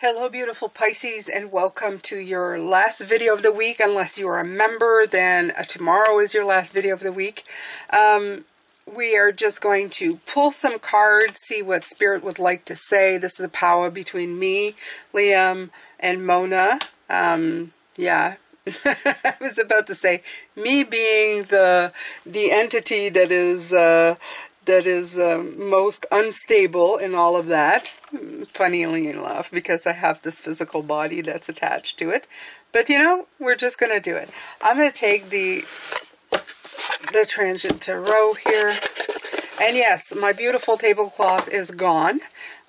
Hello beautiful Pisces, and welcome to your last video of the week. Unless you are a member, then tomorrow is your last video of the week. We are just going to pull some cards, see what Spirit would like to say. This is a power between me, Liam, and Mona. Yeah. I was about to say, me being the entity that is most unstable in all of that. Funnily enough, because I have this physical body that's attached to it. But you know, we're just going to do it. I'm going to take the Transient Tarot here. And yes, my beautiful tablecloth is gone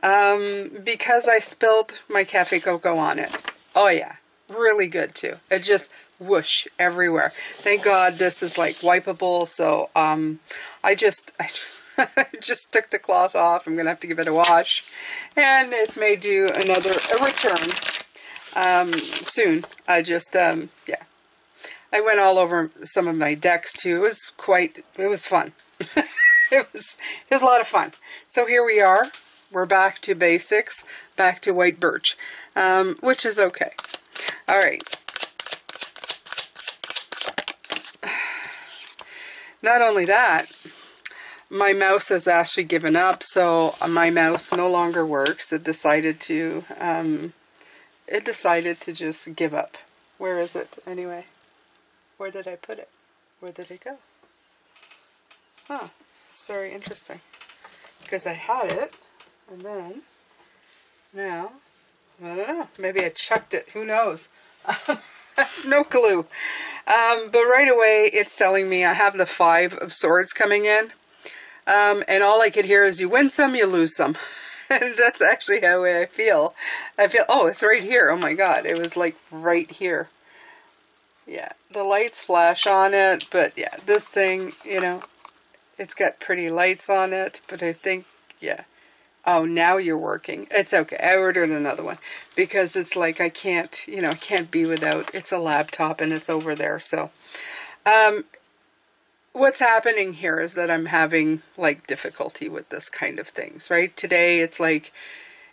because I spilled my cafe cocoa on it. Oh yeah, really good too. It just whoosh everywhere. Thank God this is like wipeable, so I just took the cloth off. I'm gonna have to give it a wash, and it may do a return soon. I just yeah, I went all over some of my decks too. It was fun. it was a lot of fun. So here we are. We're back to basics, back to white birch, which is okay. All right. Not only that, my mouse has actually given up, so my mouse no longer works. It decided to just give up. Where is it anyway? Where did I put it? Where did it go? Huh, it's very interesting. Because I had it, and then, now, I don't know, maybe I chucked it, who knows? No clue. But right away, it's telling me I have the Five of Swords coming in. And all I could hear is you win some, you lose some. And that's actually how I feel. Oh, it's right here. Oh my God. It was like right here. Yeah. The lights flash on it. But yeah, this thing, you know, it's got pretty lights on it. But I think, yeah. Oh, now you're working. It's okay. I ordered another one because it's like I can't, you know, I can't be without. It's a laptop and it's over there. So, what's happening here is that I'm having like difficulty with this kind of things, right? Today it's like,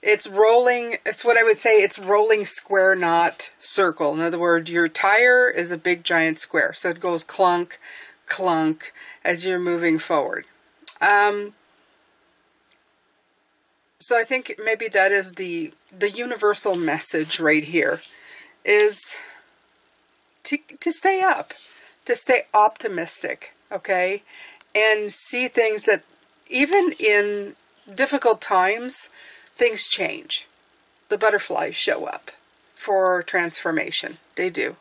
it's rolling. It's what I would say. It's rolling square, not circle. In other words, your tire is a big giant square. So it goes clunk, clunk as you're moving forward. So I think maybe that is the universal message right here, is to stay up, to stay optimistic, okay? And see things that even in difficult times, things change. The butterflies show up for transformation. They do.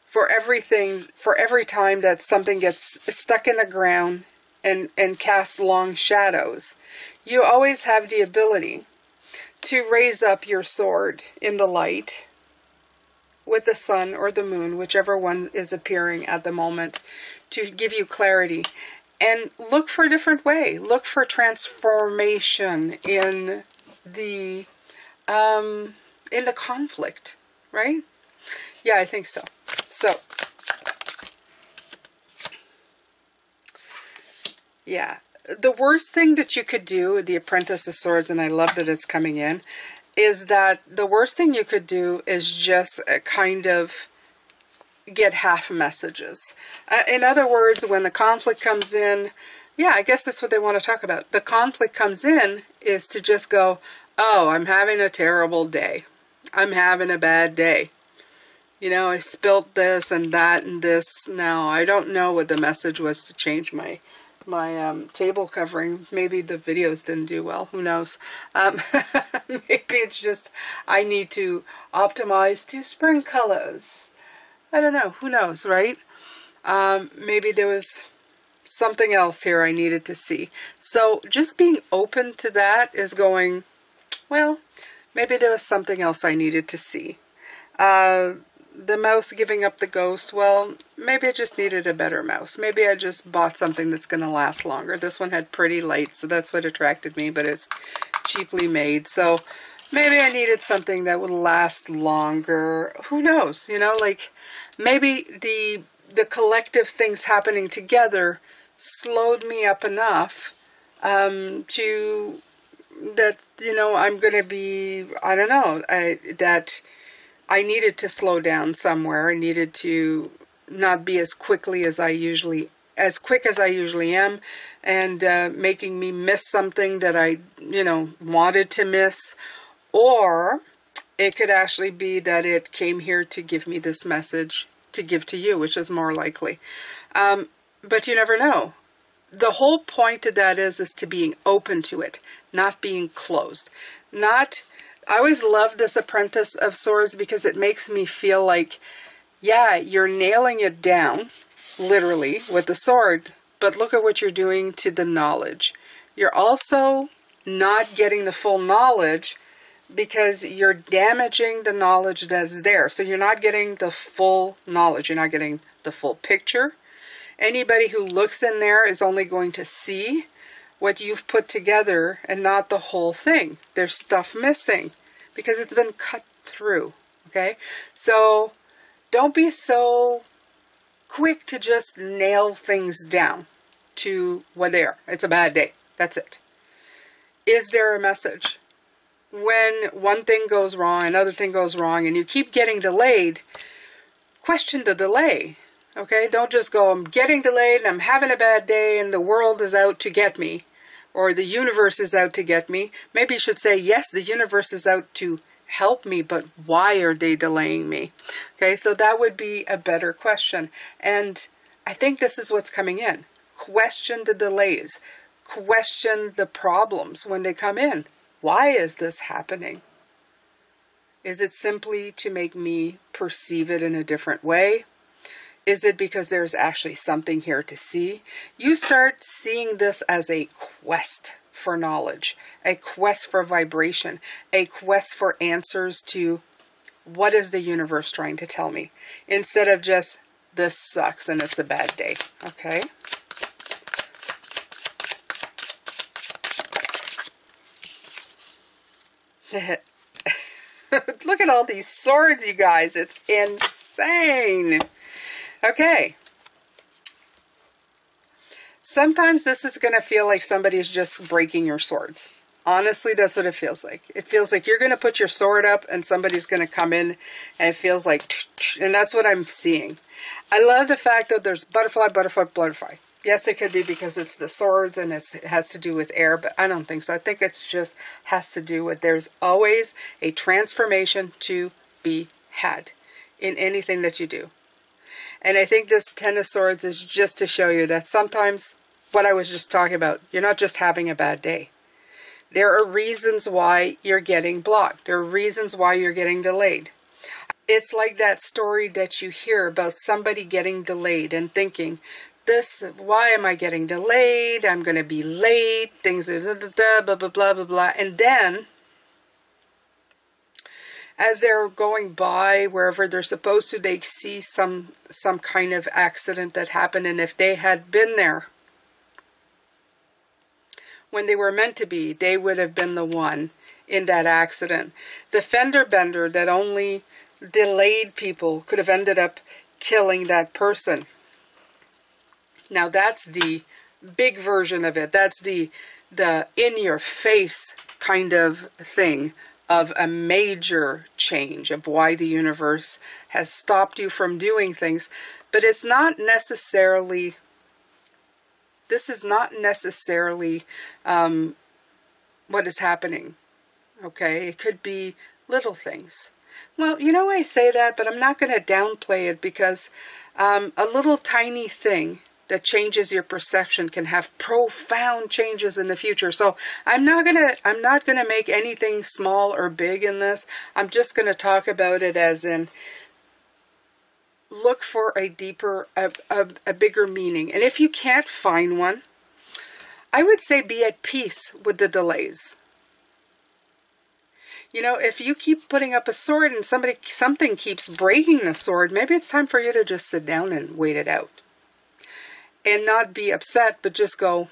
For everything, for every time that something gets stuck in the ground and cast long shadows, you always have the ability to raise up your sword in the light with the sun or the moon, whichever one is appearing at the moment, to give you clarity. And look for a different way. Look for transformation in the conflict, right? Yeah, I think so. So, yeah. The worst thing that you could do, the Apprentice of Swords, and I love that it's coming in, is that the worst thing you could do is just kind of get half messages. In other words, when the conflict comes in, yeah, I guess that's what they want to talk about. The conflict comes in is to just go, oh, I'm having a terrible day. I'm having a bad day. You know, I spilt this and that and this. Now, I don't know what the message was to change my table covering. Maybe the videos didn't do well. Who knows? Maybe it's just I need to optimize to spring colors. I don't know. Who knows, right? Maybe there was something else here I needed to see. So just being open to that is going, well, maybe there was something else I needed to see. The mouse giving up the ghost, well, maybe I just needed a better mouse. Maybe I just bought something that's going to last longer. This one had pretty lights, so that's what attracted me, but it's cheaply made. So maybe I needed something that would last longer. Who knows? You know, like maybe the collective things happening together slowed me up enough to that, you know, I'm going to be, I don't know, that I needed to slow down somewhere. I needed to not be as quick as I usually am, and making me miss something that I, you know, wanted to miss. Or it could actually be that it came here to give me this message to give to you, which is more likely. But you never know. The whole point of that is to being open to it, not being closed. I always love this Apprentice of Swords because it makes me feel like, yeah, you're nailing it down, literally, with the sword, but look at what you're doing to the knowledge. You're also not getting the full knowledge because you're damaging the knowledge that's there. So you're not getting the full knowledge. You're not getting the full picture. Anybody who looks in there is only going to see what you've put together and not the whole thing. There's stuff missing because it's been cut through, okay? So don't be so quick to just nail things down to, well, there, it's a bad day. That's it. Is there a message? When one thing goes wrong, another thing goes wrong, and you keep getting delayed, question the delay. Okay, don't just go, I'm getting delayed and I'm having a bad day and the world is out to get me, or the universe is out to get me. Maybe you should say, yes, the universe is out to help me, but why are they delaying me? Okay, so that would be a better question. And I think this is what's coming in. Question the delays. Question the problems when they come in. Why is this happening? Is it simply to make me perceive it in a different way? Is it because there's actually something here to see? You start seeing this as a quest for knowledge, a quest for vibration, a quest for answers to what is the universe trying to tell me, instead of just, this sucks and it's a bad day, okay? Look at all these swords, you guys. It's insane. Okay. Sometimes this is going to feel like somebody's just breaking your swords. Honestly, that's what it feels like. It feels like you're going to put your sword up and somebody's going to come in, and it feels like, and that's what I'm seeing. I love the fact that there's butterfly, butterfly, butterfly. Yes, it could be because it's the swords and it has to do with air, but I don't think so. I think it's just has to do with there's always a transformation to be had in anything that you do. And I think this Ten of Swords is just to show you that sometimes, what I was just talking about, you're not just having a bad day. There are reasons why you're getting blocked. There are reasons why you're getting delayed. It's like that story that you hear about somebody getting delayed and thinking, why am I getting delayed? I'm going to be late. Things are blah, blah, blah, blah, blah. And then, as they're going by wherever they're supposed to, they see some kind of accident that happened. And if they had been there when they were meant to be, they would have been the one in that accident. The fender bender that only delayed people could have ended up killing that person. Now that's the big version of it. That's the in-your-face kind of thing of a major change of why the universe has stopped you from doing things. But it's not necessarily, this is not necessarily what is happening. Okay, it could be little things. Well, you know, I say that, but I'm not going to downplay it, because a little tiny thing that changes your perception can have profound changes in the future. So I'm not gonna make anything small or big in this. I'm just gonna talk about it as in, look for a deeper, a bigger meaning. And if you can't find one, I would say be at peace with the delays. You know, if you keep putting up a sword and something keeps breaking the sword, maybe it's time for you to just sit down and wait it out. And not be upset, but just go,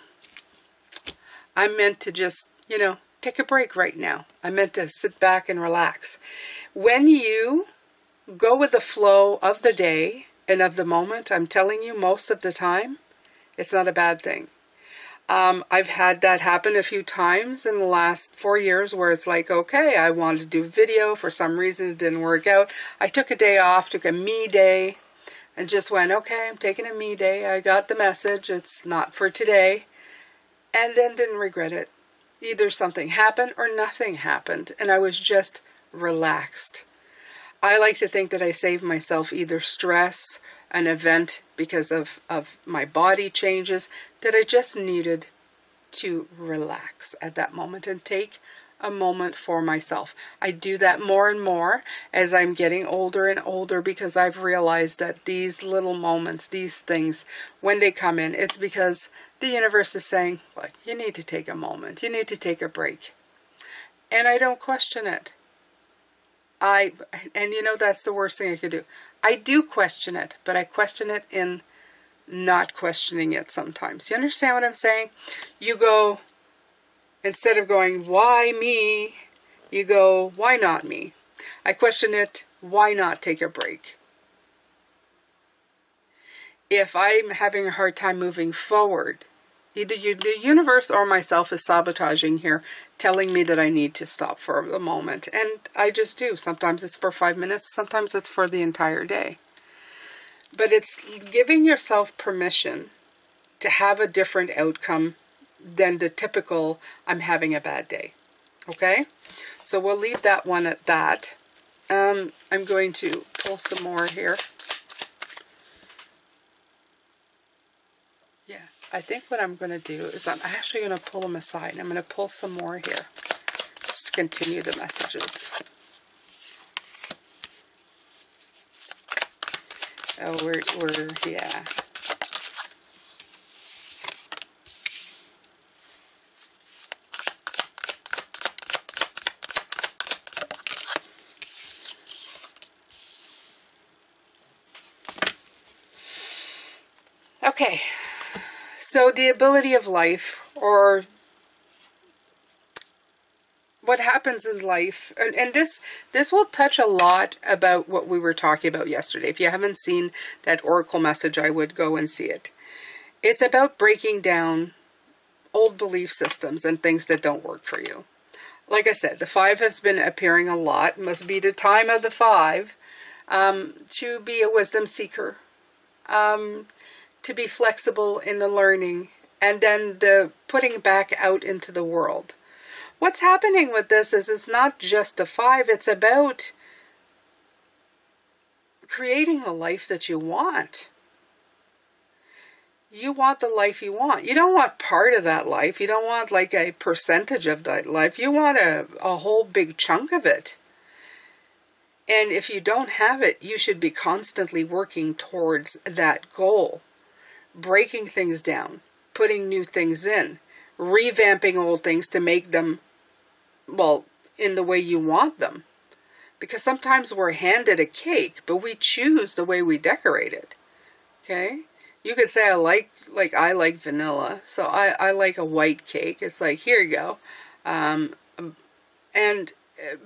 I'm meant to just, you know, take a break right now. I'm meant to sit back and relax. When you go with the flow of the day and of the moment, I'm telling you, most of the time, it's not a bad thing. I've had that happen a few times in the last 4 years where it's like, okay, I wanted to do video. For some reason, it didn't work out. I took a day off, took a me day, and just went, okay, I'm taking a me day. I got the message. It's not for today. And then didn't regret it. Either something happened or nothing happened. And I was just relaxed. I like to think that I saved myself either stress, an event because of my body changes, that I just needed to relax at that moment and take a moment for myself. I do that more and more as I'm getting older and older, because I've realized that these little moments, these things, when they come in, it's because the universe is saying, look, you need to take a moment. You need to take a break. And I don't question it. And you know, that's the worst thing I could do. I do question it, but I question it in not questioning it sometimes. You understand what I'm saying? You go, instead of going, why me? You go, why not me? I question it, why not take a break? If I'm having a hard time moving forward, either the universe or myself is sabotaging here, telling me that I need to stop for a moment. And I just do. Sometimes it's for 5 minutes, sometimes it's for the entire day. But it's giving yourself permission to have a different outcome than the typical, I'm having a bad day. Okay? So we'll leave that one at that. I'm going to pull some more here. Yeah, I think what I'm going to do is I'm actually going to pull them aside. I'm going to pull some more here. Just to continue the messages. Oh, yeah. Okay, so the ability of life, or what happens in life, and this will touch a lot about what we were talking about yesterday. If you haven't seen that oracle message, I would go and see it. It's about breaking down old belief systems and things that don't work for you. Like I said, the 5 has been appearing a lot. It must be the time of the 5 to be a wisdom seeker, to be flexible in the learning, and then the putting back out into the world. What's happening with this is it's not just the 5, it's about creating the life that you want. You want the life you want. You don't want part of that life. You don't want like a percentage of that life. You want a whole big chunk of it. And if you don't have it, you should be constantly working towards that goal. Breaking things down, putting new things in, revamping old things to make them, well, in the way you want them. Because sometimes we're handed a cake, but we choose the way we decorate it. Okay? You could say I like vanilla, so I like a white cake. It's like, here you go.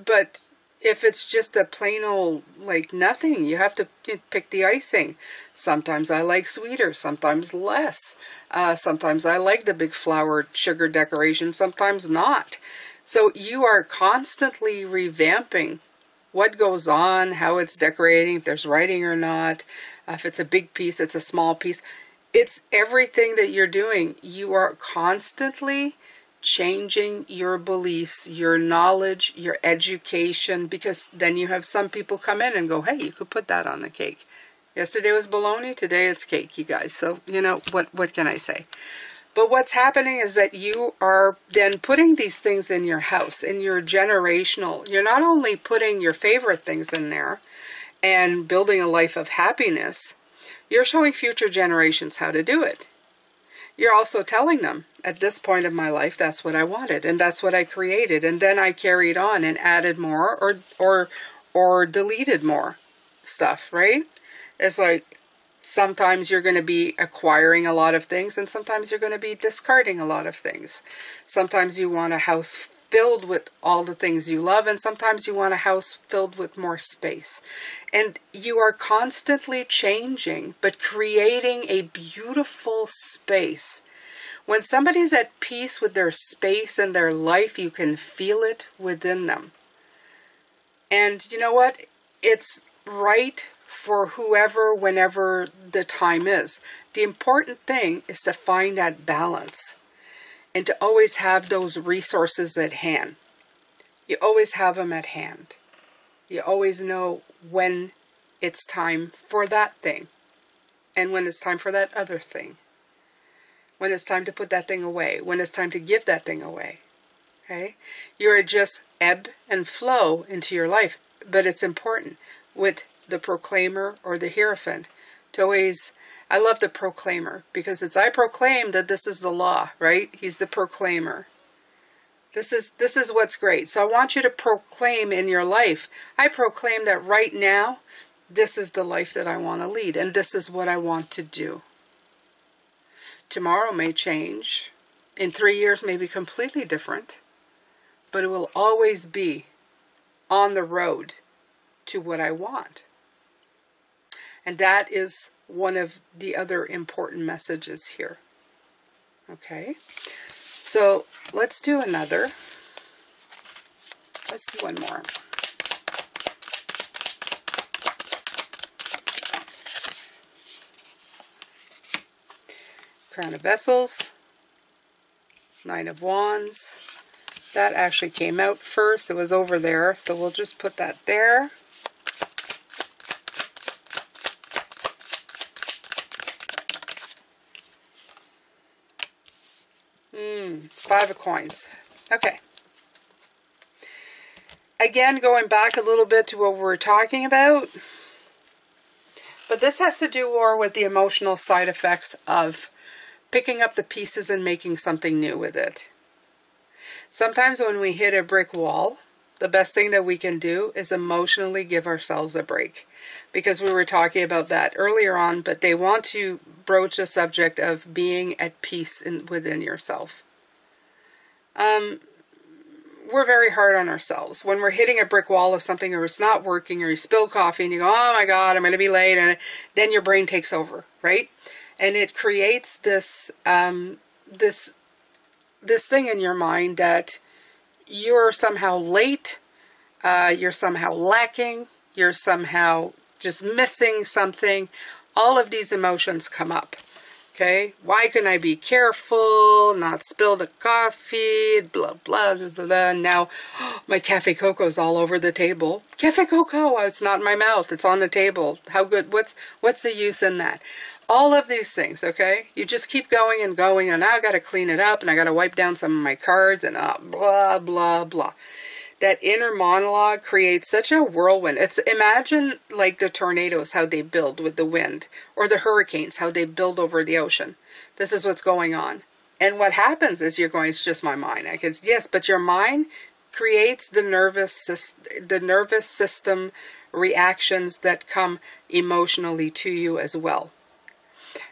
But if it's just a plain old, like nothing, you have to pick the icing. Sometimes I like sweeter, sometimes less. Sometimes I like the big flowered sugar decoration, sometimes not. So you are constantly revamping what goes on, how it's decorating, if there's writing or not, if it's a big piece, it's a small piece. It's everything that you're doing. You are constantly changing your beliefs, your knowledge, your education, because then you have some people come in and go, hey, you could put that on the cake. Yesterday was bologna, today it's cake, you guys. So, you know, what can I say? But what's happening is that you are then putting these things in your house, in your generational. You're not only putting your favorite things in there and building a life of happiness, you're showing future generations how to do it. You're also telling them, at this point of my life, that's what I wanted, and that's what I created. And then I carried on and added more or deleted more stuff, right? It's like, sometimes you're going to be acquiring a lot of things, and sometimes you're going to be discarding a lot of things. Sometimes you want a house filled with all the things you love, and sometimes you want a house filled with more space. And you are constantly changing, but creating a beautiful space When somebody's at peace with their space and their life, you can feel it within them. And you know what? It's right for whoever, whenever the time is. The important thing is to find that balance and to always have those resources at hand. You always have them at hand. You always know when it's time for that thing and when it's time for that other thing. When it's time to put that thing away. When it's time to give that thing away. Okay? You're just ebb and flow into your life. But it's important with the proclaimer or the hierophant to always... I love the proclaimer because it's I proclaim that this is the law, right? He's the proclaimer. This is what's great. So I want you to proclaim in your life. I proclaim that right now, this is the life that I want to lead, and this is what I want to do. Tomorrow may change. In 3 years may be completely different, but it will always be on the road to what I want. And that is one of the other important messages here. Okay? So let's do another. Let's do one more. Crown of Vessels, Nine of Wands. That actually came out first. It was over there, so we'll just put that there. Five of Coins. Okay. Again, going back a little bit to what we were talking about. But this has to do more with the emotional side effects of picking up the pieces and making something new with it. Sometimes when we hit a brick wall, the best thing that we can do is emotionally give ourselves a break. Because we were talking about that earlier on, but they want to broach the subject of being at peace within yourself. We're very hard on ourselves. When we're hitting a brick wall of something or it's not working or you spill coffee and you go, oh my God, I'm going to be late. And then your brain takes over, right? And it creates this, this thing in your mind that you're somehow late, you're somehow lacking, you're somehow just missing something. All of these emotions come up. Okay, why can I be careful, not spill the coffee, blah, blah, blah, blah. Now, my Cafe Coco's all over the table. Cafe Coco, it's not in my mouth, it's on the table. How good, what's the use in that? All of these things, okay? You just keep going and going, and now I got to clean it up, and I got to wipe down some of my cards, and blah, blah, blah. That inner monologue creates such a whirlwind. Imagine like the tornadoes, how they build with the wind, or the hurricanes, how they build over the ocean. This is what's going on. And what happens is you're going, it's just my mind. Yes, but your mind creates the nervous system reactions that come emotionally to you as well.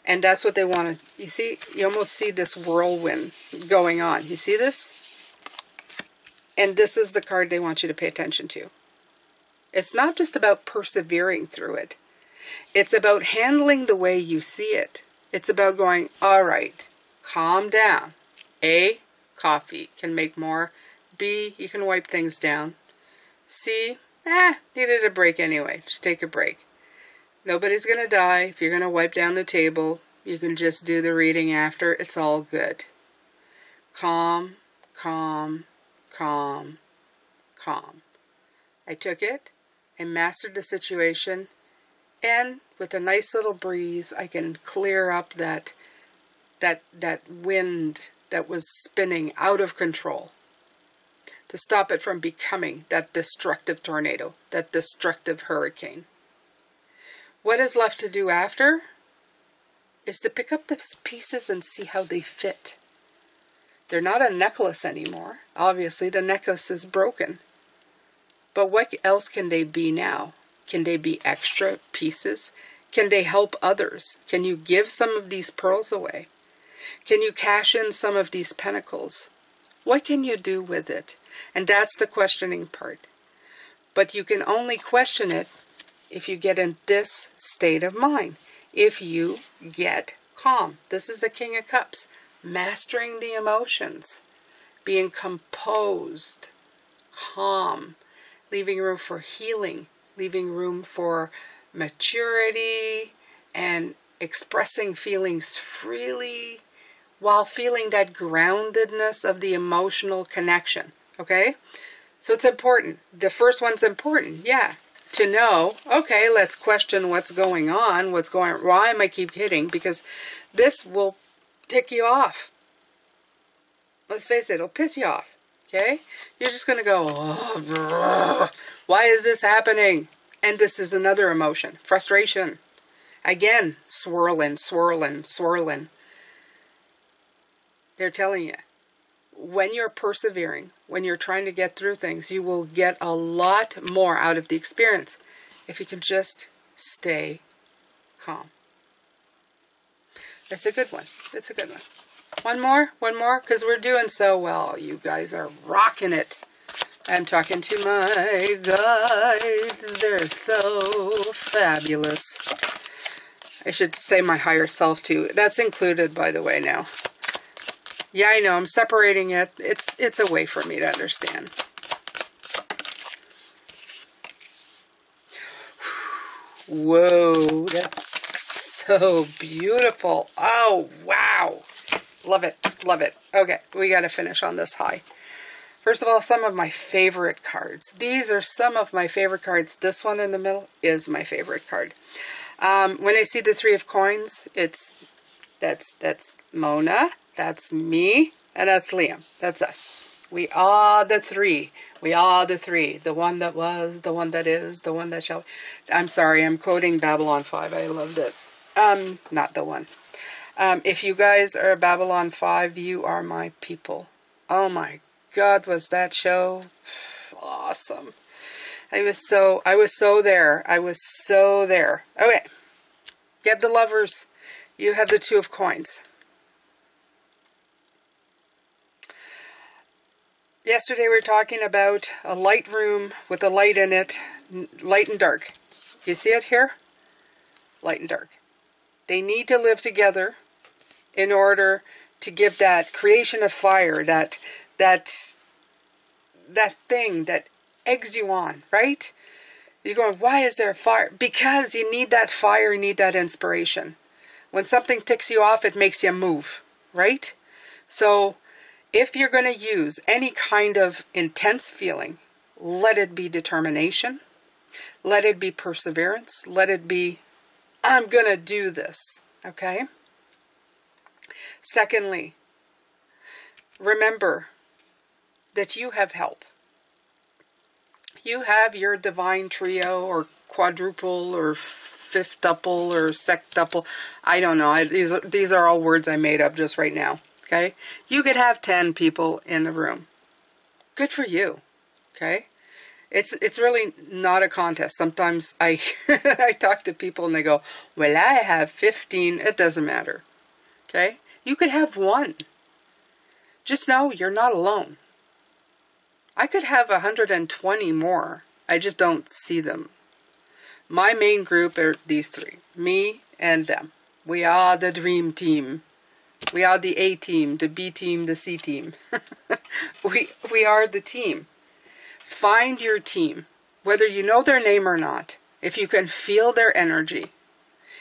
And that's what they want to, you see, you almost see this whirlwind going on. You see this? And this is the card they want you to pay attention to. It's not just about persevering through it. It's about handling the way you see it. It's about going, all right, calm down. A, coffee can make more. B, you can wipe things down. C, needed a break anyway. Just take a break. Nobody's going to die. If you're going to wipe down the table, you can just do the reading after. It's all good. Calm, calm, calm, calm. I took it, I mastered the situation, and with a nice little breeze, I can clear up that wind that was spinning out of control to stop it from becoming that destructive tornado, that destructive hurricane. What is left to do after is to pick up the pieces and see how they fit. They're not a necklace anymore. Obviously, the necklace is broken. But what else can they be now? Can they be extra pieces? Can they help others? Can you give some of these pearls away? Can you cash in some of these pentacles? What can you do with it? And that's the questioning part. But you can only question it if you get in this state of mind. If you get calm. This is the King of Cups. mastering the emotions, being composed, calm, leaving room for healing, leaving room for maturity, and expressing feelings freely while feeling that groundedness of the emotional connection. Okay? So it's important. The first one's important, yeah. To know, okay, let's question what's going on, why am I keep hitting? Because this will tick you off. Let's face it, it'll piss you off. Okay? You're just going to go, oh, why is this happening? And this is another emotion, frustration. Again, swirling, swirling, swirling. They're telling you, when you're persevering, when you're trying to get through things, you will get a lot more out of the experience if you can just stay calm. It's a good one. It's a good one. One more, because we're doing so well. You guys are rocking it. I'm talking to my guides. They're so fabulous. I should say my higher self too. That's included, by the way, now. Yeah, I know. I'm separating it. It's a way for me to understand. Whoa, that's so beautiful. Oh, wow. Love it. Love it. Okay, we got to finish on this high. First of all, some of my favorite cards. These are some of my favorite cards. This one in the middle is my favorite card. When I see the Three of Coins, that's Mona, that's me, and that's Liam. That's us. We are the three. We are the three. The one that was, the one that is, the one that shall. I'm sorry, I'm quoting Babylon 5. I loved it. Not the one. If you guys are Babylon 5, you are my people. Oh my God, was that show awesome. I was so there. I was so there. Okay. You have the Lovers. You have the Two of Coins. Yesterday we were talking about a light room with a light in it, light and dark. You see it here? Light and dark. They need to live together in order to give that creation of fire, that thing that eggs you on, right? You're going, why is there a fire? Because you need that fire, you need that inspiration. When something ticks you off, it makes you move, right? So if you're going to use any kind of intense feeling, let it be determination, let it be perseverance, let it be, I'm going to do this, okay? Secondly, remember that you have help. You have your divine trio or quadruple or fiftuple or sextuple. I don't know. These are all words I made up just right now. Okay? You could have 10 people in the room. Good for you. Okay? It's really not a contest. Sometimes I I talk to people and they go, well, I have 15. It doesn't matter. Okay? You could have one. Just know you're not alone. I could have 120 more. I just don't see them. My main group are these three. Me and them. We are the dream team. We are the A team, the B team, the C team. we are the team. Find your team. Whether you know their name or not. If you can feel their energy.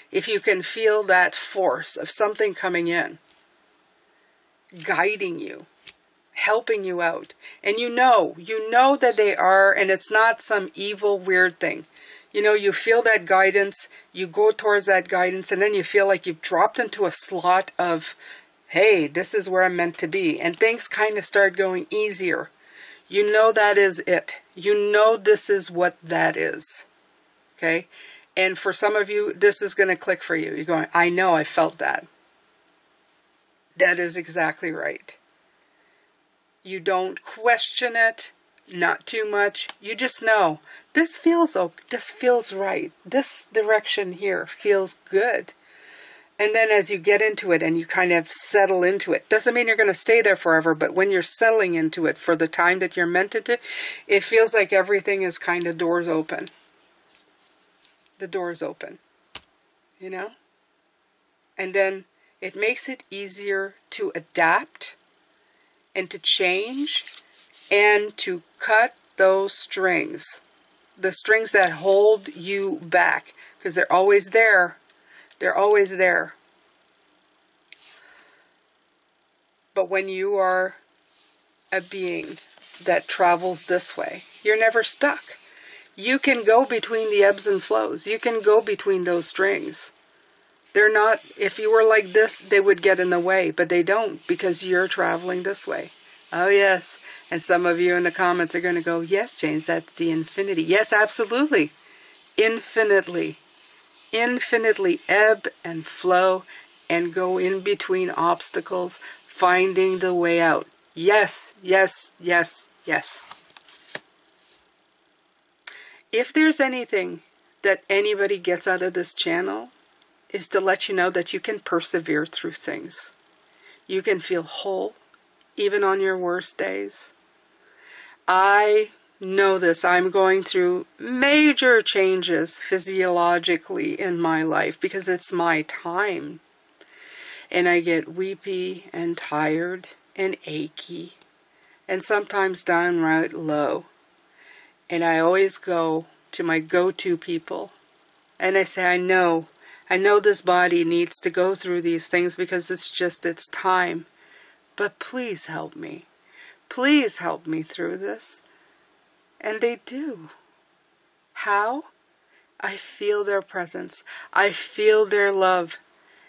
If you can feel that force of something coming in. Guiding you. Helping you out. And you know that they are, and it's not some evil, weird thing. You know, you feel that guidance, you go towards that guidance, and then you feel like you've dropped into a slot of, hey, this is where I'm meant to be. And things kind of start going easier. You know that is it. You know this is what that is. Okay? And for some of you, this is going to click for you. You're going, I know, I felt that. That is exactly right. You don't question it, not too much. You just know, this feels right. This direction here feels good. And then as you get into it and you kind of settle into it, doesn't mean you're going to stay there forever, but when you're settling into it for the time that you're meant to, it feels like everything is kind of doors open. The door's open, you know? And then It makes it easier to adapt and to change and to cut those strings. The strings that hold you back. Because they're always there. They're always there. But when you are a being that travels this way, you're never stuck. You can go between the ebbs and flows. You can go between those strings. They're not, if you were like this, they would get in the way, but they don't because you're traveling this way. Oh, yes. And some of you in the comments are going to go, yes, James, that's the infinity. Yes, absolutely. Infinitely. Infinitely ebb and flow and go in between obstacles, finding the way out. Yes, yes, yes, yes. If there's anything that anybody gets out of this channel, is to let you know that you can persevere through things. You can feel whole, even on your worst days. I know this. I'm going through major changes physiologically in my life because it's my time. And I get weepy and tired and achy and sometimes downright low. And I always go to my go-to people and I say, I know this body needs to go through these things because it's just its time. But please help me. Please help me through this. And they do. How? I feel their presence. I feel their love.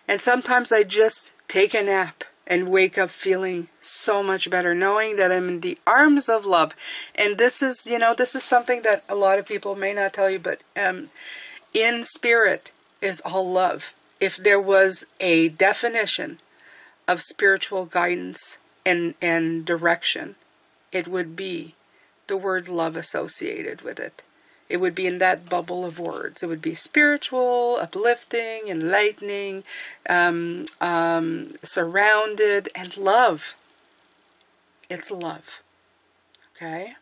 And sometimes I just take a nap and wake up feeling so much better, knowing that I'm in the arms of love. And this is, this is something that a lot of people may not tell you, but in spirit is all love. If there was a definition of spiritual guidance and direction, it would be the word love associated with it. It would be in that bubble of words. It would be spiritual, uplifting, enlightening, surrounded, and love. It's love. Okay?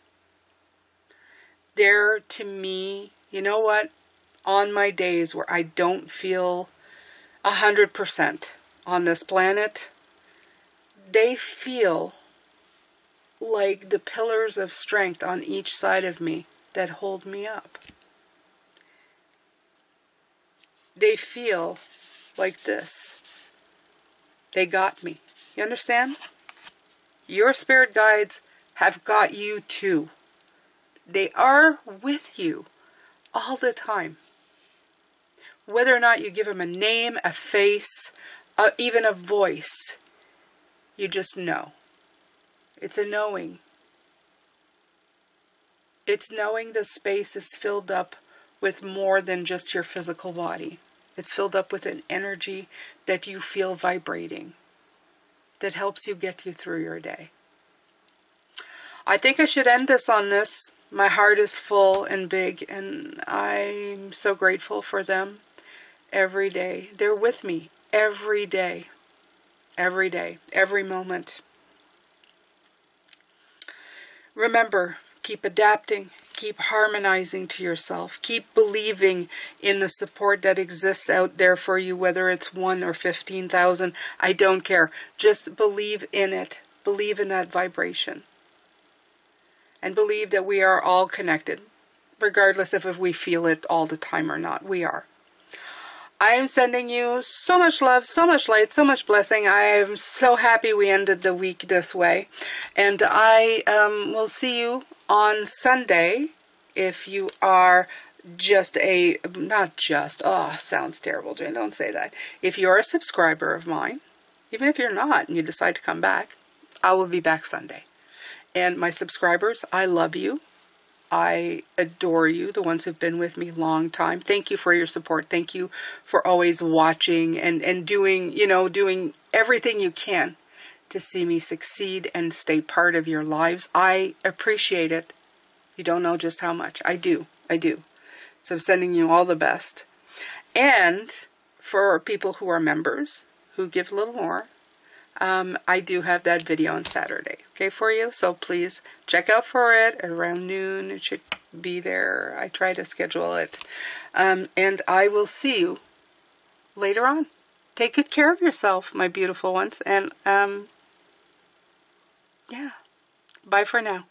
There, to me, you know what? On my days where I don't feel 100% on this planet, they feel like the pillars of strength on each side of me that hold me up. They feel like this. They got me. You understand? Your spirit guides have got you too. They are with you all the time. Whether or not you give them a name, a face, even a voice, you just know. It's a knowing. It's knowing the space is filled up with more than just your physical body. It's filled up with an energy that you feel vibrating, that helps you get you through your day. I think I should end this on this. My heart is full and big, and I'm so grateful for them every day. They're with me every day, every moment. Remember, keep adapting, keep harmonizing to yourself, keep believing in the support that exists out there for you, whether it's 1 or 15,000, I don't care. Just believe in it. Believe in that vibration. And believe that we are all connected, regardless of if we feel it all the time or not. We are. I am sending you so much love, so much light, so much blessing. I am so happy we ended the week this way. And I will see you on Sunday if you are just a, not just, oh, sounds terrible, Jane, don't say that. If you're a subscriber of mine, even if you're not and you decide to come back, I will be back Sunday. And my subscribers, I love you. I adore you, the ones who've been with me a long time. Thank you for your support. Thank you for always watching and doing, doing everything you can to see me succeed and stay part of your lives. I appreciate it. You don't know just how much. I do. So I'm sending you all the best. And for people who are members, who give a little more, I do have that video on Saturday, okay, for you. So please check out for it around noon. It should be there. I try to schedule it. And I will see you later on. take good care of yourself, my beautiful ones. And, yeah. Bye for now.